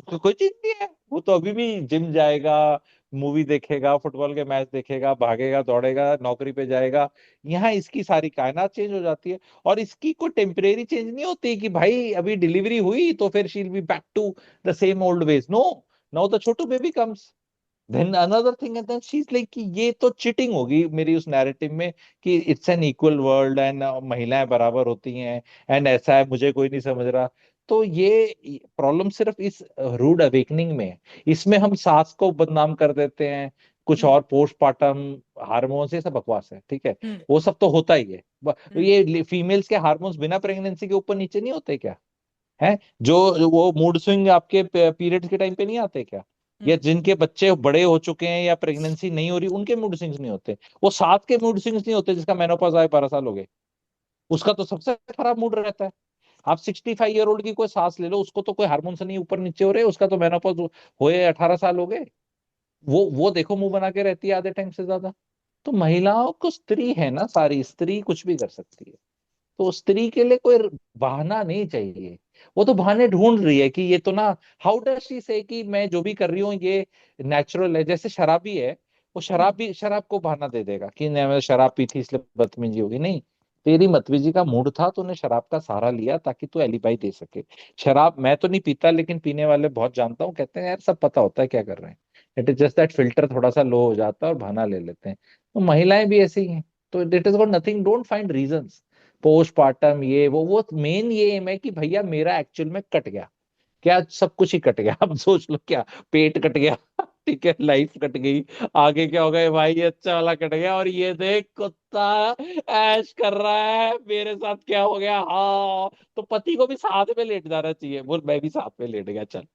तो कोई चीज नहीं है, वो तो अभी भी जिम जाएगा, मूवी देखेगा, फुटबॉल के मैच देखेगा, भागेगा दौड़ेगा, नौकरी पे जाएगा। यहाँ इसकी सारी कायनात चेंज हो जाती है, और इसकी कोई टेम्परेरी चेंज नहीं होती कि भाई अभी डिलीवरी हुई तो फिर she'll be back to the same old ways, no. Now the chhotu baby comes, then another thing, and then she is like कि ये तो चिटिंग होगी मेरी उस नैरेटिव में, कि it's an equal world and महिलाएं बराबर होती हैं, एंड ऐसा है, मुझे कोई नहीं समझ रहा। तो ये प्रॉब्लम सिर्फ इस रूड अवेकनिंग में है। इसमें हम सास को बदनाम कर देते हैं, कुछ और पोस्टमार्टम हार्मोन्स, ये सब बकवास है, ठीक है, वो सब तो होता ही है। ये फीमेल्स के हार्मोन्स बिना प्रेगनेंसी के ऊपर नीचे नहीं होते क्या? है, जो वो मूड स्विंग आपके पीरियड्स के टाइम पे नहीं आते क्या? या जिनके बच्चे बड़े हो चुके हैं या प्रेगनेंसी नहीं हो रही, उनके मूड स्विंग्स नहीं होते? वो साथ के मूड स्विंग्स नहीं होते जिसका मेनोपॉज आए 12 साल हो गए, उसका तो सबसे खराब मूड रहता है। आप 65 ईयर ओल्ड की कोई सांस ले लो, उसको तो कोई हार्मोन से नहीं ऊपर नीचे हो रहे, उसका तो मेनोपॉज होए 18 साल हो गए, वो देखो मुंह बना के रहती है आधे टाइम से ज्यादा। तो महिलाओं को, स्त्री है ना, सारी स्त्री कुछ भी कर सकती है, तो स्त्री के लिए कोई बहाना नहीं चाहिए। वो तो बहाने ढूंढ रही है कि ये तो ना, हाउ डज शी से कि मैं जो भी कर रही हूँ ये नेचुरल है, जैसे शराबी है, वो शराब को बहाना दे देगा कि नहीं, मैं शराब पी थी इसलिए बदतमीजी होगी, नहीं। तेरी मतवीजी का मूड था, तूने शराब का सहारा लिया ताकि तू एलिबाई दे सके। शराब मैं तो नहीं पीता, लेकिन पीने वाले बहुत जानता हूँ, कहते हैं यार सब पता होता है क्या कर रहे हैं, it is just that filter थोड़ा सा लो हो जाता है और बहाना ले लेते हैं। तो महिलाएं भी ऐसी ही हैं। तो it is got nothing, don't find reasons postpartum ये वो मेन ये एम है कि भैया मेरा एक्चुअल में कट गया, क्या सब कुछ ही कट गया। अब सोच लो क्या, पेट कट गया, ठीक है, लाइफ कट गई, आगे क्या होगा, भाई ये अच्छा वाला कट गया और ये देख कुत्ता ऐश कर रहा है, मेरे साथ क्या हो गया, हाँ। तो पति को भी साथ में लेट जाना चाहिए, बोल मैं भी साथ में लेट गया, चल।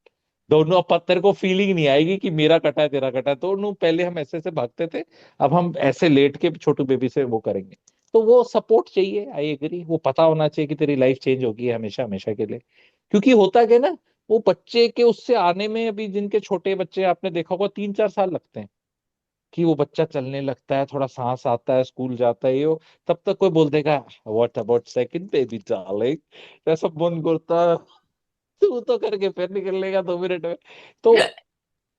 दोनों, अब पत्थर को फीलिंग नहीं आएगी कि मेरा कटा है तेरा कटा है, दोनों पहले हम ऐसे से भागते थे, अब हम ऐसे लेट के छोटू बेबी से वो करेंगे। तो वो सपोर्ट चाहिए, आई एग्री, वो पता होना चाहिए कि तेरी लाइफ चेंज होगी हमेशा हमेशा के लिए। क्योंकि होता क्या है ना, वो बच्चे के उससे आने में, अभी जिनके छोटे बच्चे आपने देखा होगा 3-4 साल लगते हैं कि वो बच्चा चलने लगता है, थोड़ा सांस आता है, स्कूल जाता है ये वो, तब तक कोई बोल देगा what about second baby darling, ऐसा मन करता, तू तो करके फिर निकल लेगा 2 मिनट में। तो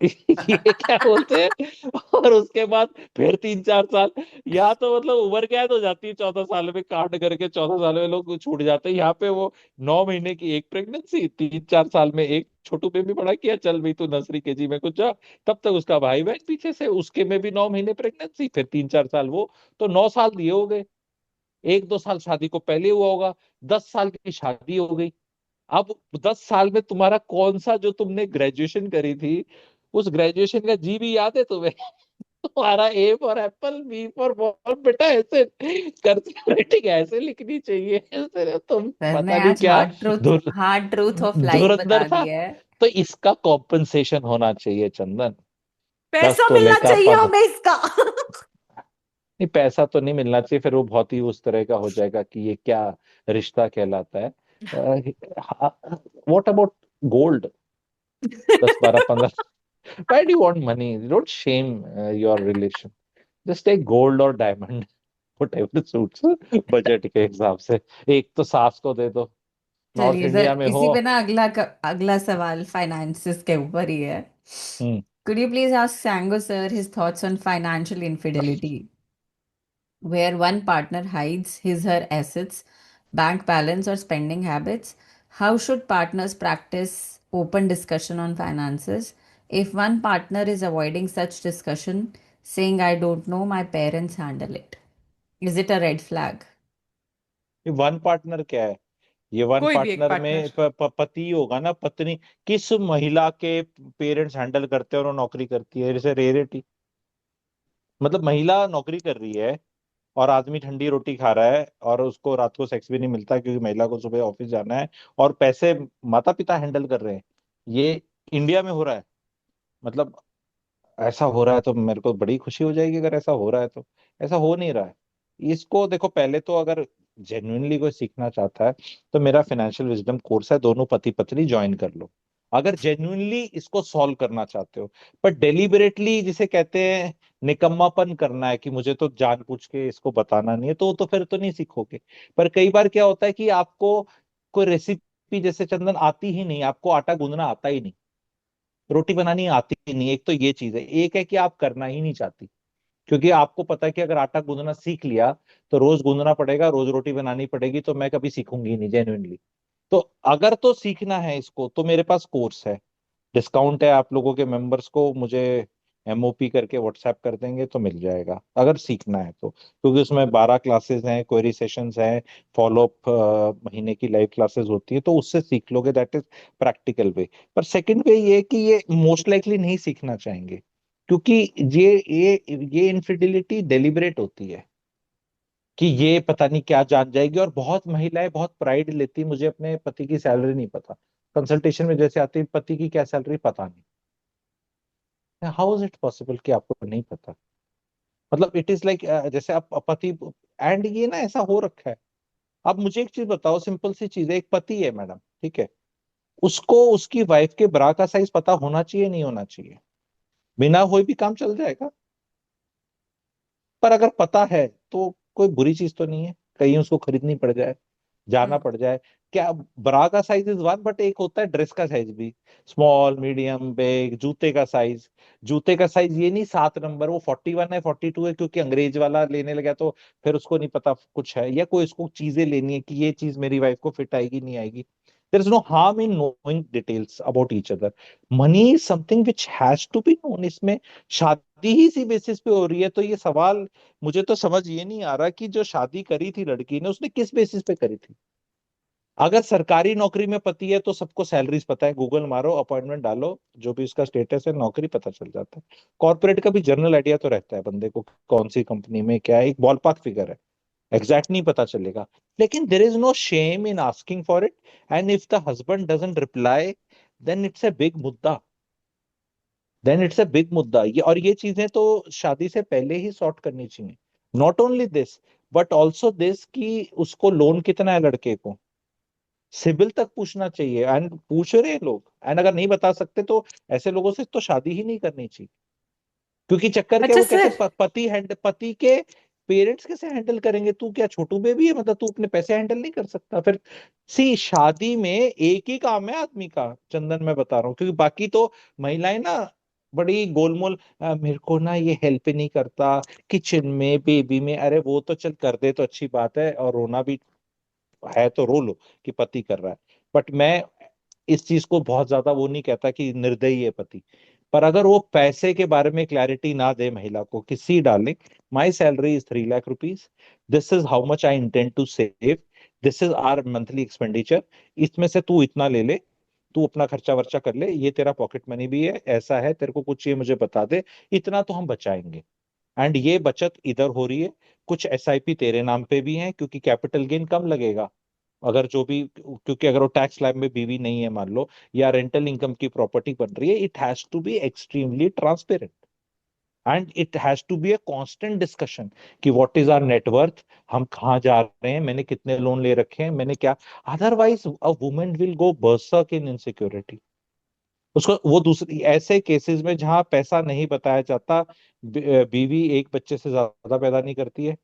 ये क्या बोलते हैं, और उसके बाद फिर 3-4 साल, यहाँ तो मतलब उम्र क्या है तो जाती है 14 साल में, काट करके 14 साल में लोग छूट जाते हैं, यहाँ पे वो 9 महीने की एक प्रेगनेंसी, 3-4 साल में एक छोटू बेबी बड़ा किया, चल भाई तू नर्सरी केजी में कुछ जा, तब तक उसका भाई बहन पीछे से, उसके में भी 9 महीने प्रेगनेंसी, फिर 3-4 साल वो, तो 9 साल दिए हो गए। 1-2 साल शादी को पहले हुआ होगा, 10 साल की शादी हो गई। अब 10 साल में तुम्हारा कौन सा, जो तुमने ग्रेजुएशन करी थी, उस ग्रेजुएशन का जी भी याद है तुम्हें? तुम्हारा A for apple, B for ball, बेटा ऐसे कर्सिव राइटिंग ऐसे लिखनी चाहिए, ऐसे तुम सर ने पता नहीं आज क्या हार्ड ट्रूथ ऑफ लाइफ धुरंधर बता था। दिया है। तो इसका कॉम्पनसेशन होना चाहिए चंदन, दस पैसा तोले मिलना का चाहिए पग हमें इसका। नहीं, पैसा तो नहीं मिलना चाहिए, फिर वो बहुत ही उस तरह का हो जाएगा कि ये क्या रिश्ता कहलाता है। What about gold, 10, 12, 15, why do you want money? Don't shame your relation. Just take gold or diamond, whatever suits budget के हिसाब से। एक तो सास को दे दो, नॉर्थ चलिए सर, इंडिया में हो। इसी पे ना अगला सवाल फाइनेंसिस के ऊपर ही है। हम्म। Could you please ask Sango sir his thoughts on financial infidelity, where one partner hides her assets, bank balance, or spending habits? How should partners practice open discussion on finances? If one partner is avoiding such discussion, saying, I don't know, my parents handle it, is it a red flag? ये वन पार्टनर क्या है? ये वन कोई भी एक पार्टनर पार्टनर। में पति होगा ना, पत्नी। किस महिला के पेरेंट्स हैंडल करते हैं और वो नौकरी करती है, जैसे रेयरिटी, मतलब महिला नौकरी कर रही है और आदमी ठंडी रोटी खा रहा है और उसको रात को सेक्स भी नहीं मिलता क्योंकि महिला को सुबह ऑफिस जाना है, और पैसे माता पिता हैंडल कर रहे हैं। ये इंडिया में हो रहा है, मतलब ऐसा हो रहा है तो मेरे को बड़ी खुशी हो जाएगी अगर ऐसा हो रहा है तो। ऐसा हो नहीं रहा है। इसको देखो, पहले तो अगर जेन्युइनली कोई सीखना चाहता है तो मेरा फाइनेंशियल विजडम कोर्स है, दोनों पति पत्नी ज्वाइन कर लो, अगर जेन्युइनली इसको सॉल्व करना चाहते हो। पर डेलिबरेटली जिसे कहते हैं निकम्मापन करना है कि मुझे तो जानबूझ के इसको बताना नहीं है, तो फिर तो नहीं सीखोगे। पर कई बार क्या होता है कि आपको कोई रेसिपी, जैसे चंदन, आती ही नहीं, आपको आटा गूंदना आता ही नहीं, रोटी बनानी आती ही नहीं, एक तो ये चीज है, एक है कि आप करना ही नहीं चाहती, क्योंकि आपको पता है कि अगर आटा गूंदना सीख लिया तो रोज गूंदना पड़ेगा, रोज रोटी बनानी पड़ेगी, तो मैं कभी सीखूंगी नहीं जेन्युइनली। तो अगर तो सीखना है इसको तो मेरे पास कोर्स है, डिस्काउंट है, आप लोगों के मेंबर्स को मुझे एमओपी करके व्हाट्सएप कर देंगे तो मिल जाएगा, अगर सीखना है तो, क्योंकि उसमें 12 क्लासेस हैं, क्वेरी सेशंस हैं, फॉलो अप महीने की लाइव क्लासेस होती है, तो उससे सीख लोगे, दैट इज प्रैक्टिकल वे। पर सेकंड वे ये कि ये मोस्ट लाइकली नहीं सीखना चाहेंगे, क्योंकि ये इनफिडिलिटी डेलिबरेट होती है कि ये पता नहीं क्या जान जाएगी, और बहुत महिलाएं बहुत प्राइड लेती, मुझे अपने पति की सैलरी नहीं पता, कंसल्टेशन में जैसे आती है, पति की क्या सैलरी पता नहीं, हाउ इज इट पॉसिबल कि आपको नहीं पता? मतलब इट इज लाइक, जैसे आप पति, एंड ये ना ऐसा हो रखा है। अब मुझे एक चीज बताओ, सिंपल सी चीज है, एक पति है मैडम, ठीक है, उसको उसकी वाइफ के ब्रा का साइज पता होना चाहिए, नहीं होना चाहिए? बिना हुए भी काम चल जाएगा। पर अगर पता है तो कोई बुरी चीज तो नहीं है, कहीं उसको खरीदनी पड़ जाए, जाना हम्म पड़ जाए। क्या ब्रा का साइज इज वन, बट एक होता है ड्रेस का साइज भी, स्मॉल मीडियम बिग। जूते का साइज, जूते का साइज ये नहीं 7 नंबर, वो 41 है 42 है, क्योंकि अंग्रेज वाला लेने लगा तो फिर उसको नहीं पता कुछ है, या कोई उसको चीजें लेनी है कि ये चीज मेरी वाइफ को फिट आएगी नहीं आएगी। There is no harm in knowing details about each other. Money is something which has to be known. इसमें शादी ही इसी बेसिस पे हो रही है, तो ये सवाल मुझे तो समझ ये नहीं आ रहा कि जो शादी करी थी लड़की ने, उसने किस बेसिस पे करी थी। अगर सरकारी नौकरी में पति है तो सबको सैलरीज पता है, गूगल मारो अपॉइंटमेंट डालो, जो भी उसका स्टेटस है नौकरी पता चल जाता है। कॉर्पोरेट का भी जनरल आइडिया तो रहता है बंदे को, कौन सी कंपनी में क्या है, एक बॉलपार्क फिगर है, एग्जैक्ट नहीं पता चलेगा। लेकिन there is no shame in asking for it, and if the husband doesn't reply, then it's a big मुद्दा। देन इट्स ए बिग मुद्दा। ये और ये चीजें तो शादी से पहले ही सॉर्ट करनी चाहिए। Not only this, but also this कि उसको लोन कितना है लड़के को, सिबिल तक पूछना चाहिए। एंड पूछ रहे हैं लोग, एंड अगर नहीं बता सकते तो ऐसे लोगों से तो शादी ही नहीं करनी चाहिए। क्योंकि चक्कर क्या, अच्छा वो कैसे सर। पति के पेरेंट्स कैसे हैंडल करेंगे? तू क्या छोटू बेबी है? मतलब तू अपने पैसे हैंडल नहीं कर सकता फिर? सी, शादी में एक ही काम है आदमी का, चंदन मैं बता रहा हूँ, क्योंकि बाकी तो महिलाएं ना बड़ी गोलमोल, मेरे को ना ये हेल्प नहीं करता किचन में बेबी में, अरे वो तो चल कर दे तो अच्छी बात है, और रोना भी है तो रो लो कि पति कर रहा है। बट मैं इस चीज को बहुत ज्यादा वो नहीं कहता कि निर्दयी है पति। पर अगर वो पैसे के बारे में क्लैरिटी ना दे महिला को, कि see darling, my salary is 3 lakh rupees, this is how much I intend to save, this is our monthly expenditure, इसमें से तू इतना ले ले, तू अपना खर्चा वर्चा कर ले, ये तेरा पॉकेट मनी भी है, ऐसा है, तेरे को कुछ ये मुझे बता दे, इतना तो हम बचाएंगे। एंड ये बचत इधर हो रही है, कुछ एसआईपी तेरे नाम पे भी है, क्योंकि कैपिटल गेन कम लगेगा अगर जो भी, क्योंकि अगर वो टैक्स स्लैब में बीवी नहीं है मान लो, या रेंटल इनकम की प्रॉपर्टी बन रही है, it has to be extremely transparent, and it has to be a constant discussion कि व्हाट इज आवर नेटवर्थ, हम कहाँ जा रहे हैं, मैंने कितने लोन ले रखे हैं, मैंने क्या। Otherwise a woman will go बर्सक in insecurity. उसको वो दूसरी ऐसे केसेस में जहां पैसा नहीं बताया जाता, बीवी एक बच्चे से ज्यादा पैदा नहीं करती है,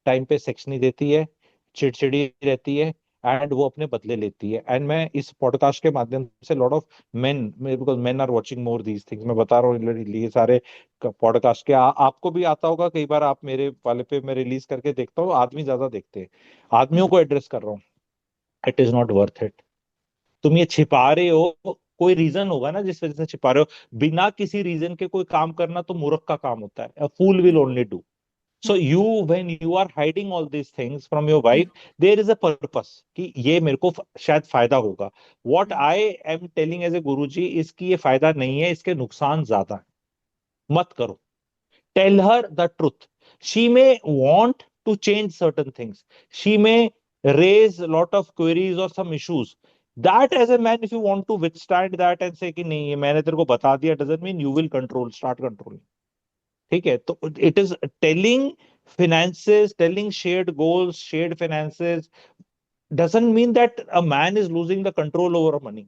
टाइम पे सेक्स नहीं देती है, चिड़चिड़ी रहती है, एंड वो अपने बदले लेती है। एंड मैं इस पॉडकास्ट के माध्यम से lot of men, because men are watching more these things, मैं बता रहा हूँ ये सारे पॉडकास्ट के आपको भी आता होगा, कई बार आप मेरे वाले पे मैं रिलीज करके देखता हूँ, आदमी ज्यादा देखते हैं, आदमियों को एड्रेस कर रहा हूँ। It is not worth it. तुम ये छिपा रहे हो, कोई रीजन होगा ना जिस वजह से छिपा रहे हो। बिना किसी रीजन के कोई काम करना तो मूर्ख का काम होता है, a fool will only do. So hmm you, when you are hiding all these things from your wife, there is a purpose कि ये मेरे को शायद फायदा होगा। What I am telling as a Guruji is कि ये फायदा नहीं है, इसके नुकसान ज्यादा है, मत करो। Tell her the truth. She may want to change certain things. She may raise a lot of queries or some issues. That as a man, if you want to withstand that and say कि नहीं ये मैंने तेरे को बता दिया, doesn't mean you will control, start controlling. ठीक है, तो it is telling finances, telling shared goals, shared finances doesn't mean that a man is losing the control over money.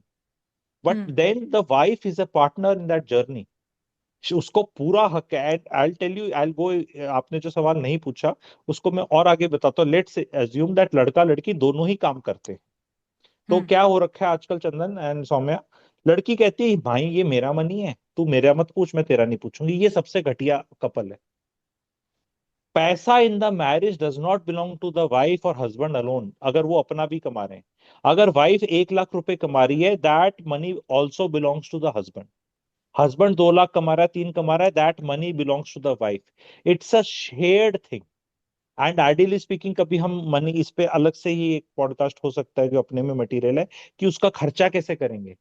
But hmm then the wife is a partner in that journey. उसको पूरा हक है। आई टेल यू, आई गो, आपने जो सवाल नहीं पूछा उसको मैं और आगे बताता हूँ। लेट्स अज्यूम दैट लड़का लड़की दोनों ही काम करते हैं। तो हम्म क्या हो रखा है आजकल चंदन एंड सौम्या, लड़की कहती है भाई ये मेरा मनी है, तू मेरा मत पूछ, मैं तेरा नहीं पूछूंगी। ये सबसे घटिया कपल है। पैसा in the marriage does not belong to the wife और हस्बैंड अलोन, अगर वो अपना भी कमा रहे हैं। अगर वाइफ 1 लाख रुपए कमा रही है, that money also belongs to the husband. Husband 2 lakh कमा रहा है, 3 कमा रहा है, that money belongs to the wife. It's a shared thing. And ideally speaking, कभी हम मनी इस पे अलग से ही एक पॉडकास्ट हो सकता है जो अपने में मटेरियल है, कि उसका खर्चा कैसे करेंगे।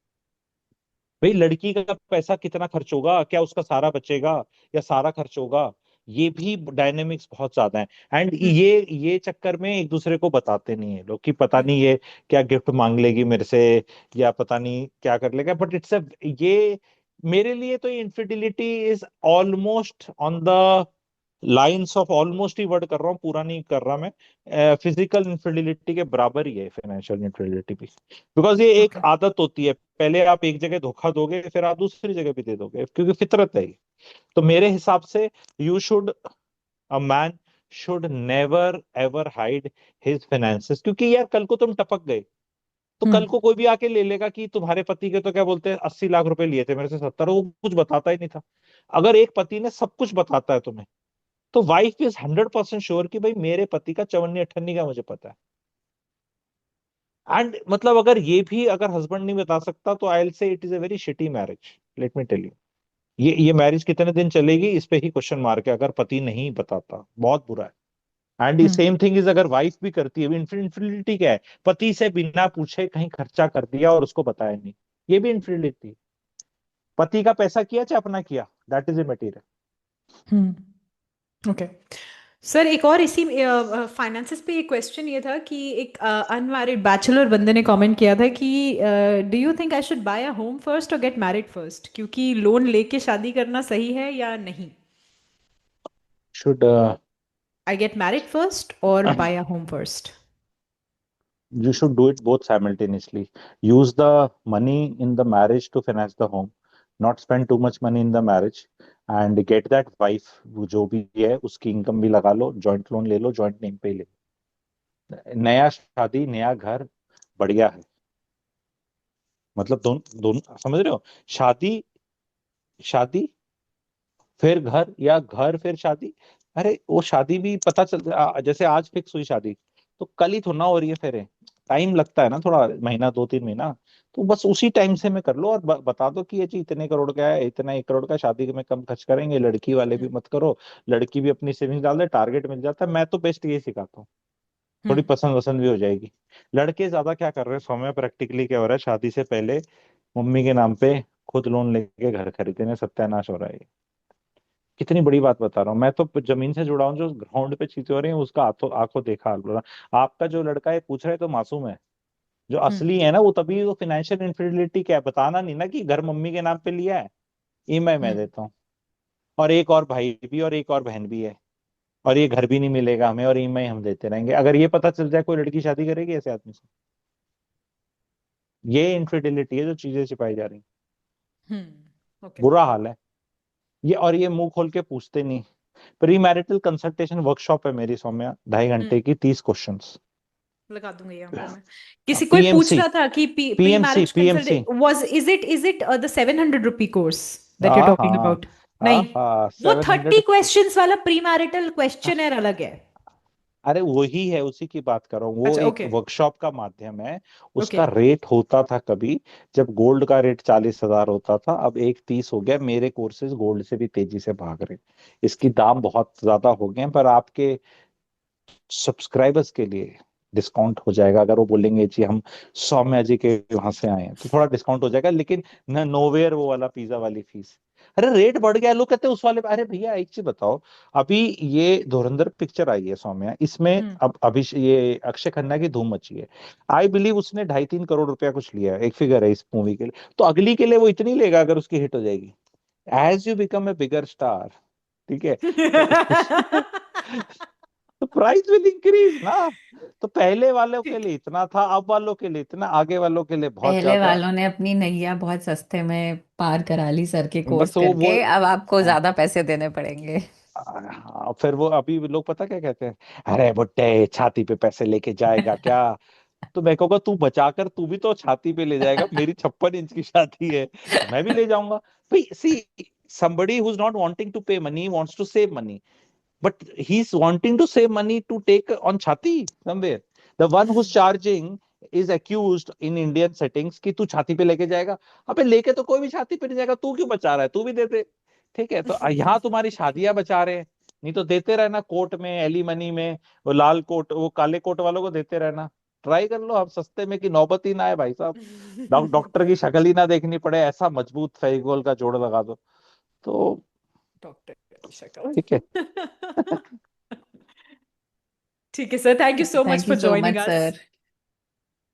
भाई लड़की का पैसा कितना खर्च होगा, क्या उसका सारा बचेगा या सारा खर्च होगा, ये भी डायनेमिक्स बहुत ज्यादा है। एंड हम्म ये चक्कर में एक दूसरे को बताते नहीं है लोग कि पता नहीं ये क्या गिफ्ट मांग लेगी मेरे से, या पता नहीं क्या कर लेगा। बट इट्स अ, ये मेरे लिए तो ये infidelity is almost on the lines of, almost ही वर्ड कर रहा हूँ, पूरा नहीं कर रहा मैं, फिजिकल इनफिडिलिटी के बराबर ही है फाइनेंशियल इनफिडिलिटी भी। बिकॉज ये एक ओके आदत होती है, पहले आप एक जगह धोखा दोगे, फिर आप दूसरी जगह भी दे दोगे, क्योंकि फितरत है ये। तो मेरे हिसाब से you should, a man should never ever hide his finances, क्योंकि यार कल को तुम टपक गए तो कल को कोई भी आके ले लेगा कि तुम्हारे पति के तो क्या बोलते हैं 80 लाख रुपए लिए थे मेरे से 70, वो कुछ बताता ही नहीं था। अगर एक पति ने सब कुछ बताता है तुम्हें, तो वाइफ इज 100% श्योर कि भाई मेरे पति का चवन्नी अठन्नी का मुझे पता है। एंड मतलब अगर ये भी अगर हस्बैंड नहीं बता सकता, तो I will say it is a very shitty marriage, let me tell you. ये मैरिज कितने दिन चलेगी इस पे ही क्वेश्चन मार्क है, अगर पति नहीं बताता, बहुत बुरा है। एंड सेम थिंग इज अगर वाइफ भी करती है, इनफिडिलिटी क्या है, पति से बिना पूछे कहीं खर्चा कर दिया और उसको बताया नहीं, ये भी इनफिडिलिटी। पति का पैसा किया चाहे अपना किया, that is a material. Okay sir, एक और इसी फाइनेंसेस पे एक क्वेश्चन ये था कि एक अनमैरिड बैचलर बंदे ने कमेंट किया था कि do you think I should buy a home first और गेट मैरिड फर्स्ट, क्योंकि लोन लेके शादी करना सही है या नहीं? Should I get married first और buy a home first? you should do it both simultaneously. Use the money in the marriage to finance the home, not spend too much money in the marriage, and get that wife, वो जो भी है उसकी इनकम भी लगा लो, जॉइंट लोन ले लो, जॉइंट नेम पे ही ले लो। नया शादी नया घर बढ़िया है, मतलब दोनों दोनों समझ रहे हो, शादी शादी फिर घर, या घर फिर शादी। अरे वो शादी भी पता चल जैसे आज फिक्स हुई शादी, तो कल ही थोड़ा ना हो रही है फिर, टाइम लगता है ना थोड़ा, महीना 2-3 महीना। तो बस उसी टाइम से में कर लो और बता दो कि ये जी इतने करोड़ का है, इतना 1 करोड़ का, शादी में कम खर्च करेंगे, लड़की वाले भी मत करो, लड़की भी अपनी सेविंग्स डाल दे, टारगेट मिल जाता है। मैं तो बेस्ट ये सिखाता हूँ, थोड़ी पसंद वसंद भी हो जाएगी। लड़के ज्यादा क्या कर रहे हैं सौम्या, प्रैक्टिकली क्या हो रहा है, शादी से पहले मम्मी के नाम पे खुद लोन लेके घर खरीदने, सत्यानाश हो रहा है ये। कितनी बड़ी बात बता रहा हूँ, मैं तो जमीन से जुड़ा हूँ, जो ग्राउंड पे चीजें हो रही हैं उसका आंखों आंखों देखा हाल हो रहा है। आपका जो लड़का है पूछ रहे तो मासूम है, जो असली है ना वो तभी, वो फाइनेंशियल इनफिडिलिटी क्या है, बताना नहीं ना कि घर मम्मी के नाम पे लिया है, ईएमआई मैं देता हूँ, और एक और भाई भी और एक और बहन भी है, और ये घर भी नहीं मिलेगा हमें, और ईएमआई हम देते रहेंगे। अगर ये पता चल जाए, कोई लड़की शादी करेगी ऐसे आदमी से? ये इनफिडिलिटी है जो चीजें छिपाई जा रही हैं। ओके, बुरा हाल है ये, और ये मुंह खोल के पूछते नहीं। प्री मैरिटल कंसल्टेशन वर्कशॉप है मेरी सौम्या, 2.5 घंटे की, 30 क्वेश्चंस। लगा दूंगी यहाँ पे मैं। किसी कोई पूछ पीएमसी रहा था कि pre PMC marriage PMC consultation was, is it the 700 rupee course that you हाँ टॉकिंग हाँ अबाउट? नहीं, हाँ, वो 30 700। क्वेश्चंस वाला प्री मैरिटल क्वेश्चनर अलग है। अरे वही है, उसी की बात कर रहा हूँ, वो अच्छा, एक ओके वर्कशॉप का माध्यम है। ओके। उसका रेट होता था कभी, जब गोल्ड का रेट 40,000 होता था, अब 1,30 हो गया। मेरे कोर्सेज गोल्ड से भी तेजी से भाग रहे हैं, इसकी दाम बहुत ज्यादा हो गए हैं, पर आपके सब्सक्राइबर्स के लिए डिस्काउंट हो जाएगा। अगर वो बोलेंगे जी हम सौम्या जी के वहां से आए हैं, तो थोड़ा डिस्काउंट हो जाएगा, लेकिन न नोवेयर वो वाला पिज्जा वाली फीस। अरे रेट बढ़ गया, लोग कहते हैं उस वाले। अरे भैया एक चीज बताओ, अभी ये धुरंधर पिक्चर आई है सौम्या, इसमें अब अभी ये अक्षय खन्ना की धूम मची है। आई बिलीव उसने 2.5-3 करोड़ रुपया कुछ लिया है, एक फिगर है इस मूवी के लिए, तो अगली के लिए वो इतनी लेगा अगर उसकी हिट हो जाएगी। As you become a bigger star, ठीक है, तो तो प्राइस विल इंक्रीज ना। तो पहले वालों के ठीक लिए इतना था, अब वालों के लिए इतना, आगे वालों के लिए बहुत पहले ज्यादा। वालों ने अपनी नैया बहुत सस्ते में पार करा ली सर के कोर्स बस वो करके, अब आपको हाँ, ज्यादा पैसे देने पड़ेंगे। हाँ, फिर वो अभी लोग पता क्या कहते हैं, अरे बुट्टे छाती पे पैसे लेके जाएगा क्या? तो मैं कहूँगा तू बचा कर तू भी तो छाती पे ले जाएगा, मेरी 56 इंच की छाती है, तो मैं भी ले जाऊंगा। भाई सी, somebody who's not wanting to pay money wants to save money, but he's wanting to save money to take on chhati somewhere. The one who's charging is accused in Indian settings कि तू छाती पे लेके जाएगा। अबे लेके तो कोई भी छाती पे नहीं जाएगा, तू क्यों बचा रहा है, तू भी दे दे। ठीक है, तो यहाँ तुम्हारी शादियां बचा रहे हैं, नहीं तो देते रहना कोर्ट में, एलिमनी में, वो लाल कोट वो काले कोट वालों को देते रहना। ट्राई कर लो अब सस्ते में, कि नौबत ही ना आए भाई साहब, डॉक्टर की शक्ल ही ना देखनी पड़े, ऐसा मजबूत फेविकोल का जोड़ लगा दो। तो डॉक्टर की शक्ल। ठीक है। ठीक है sir, thank you so much thank you for so joining much us. Sir.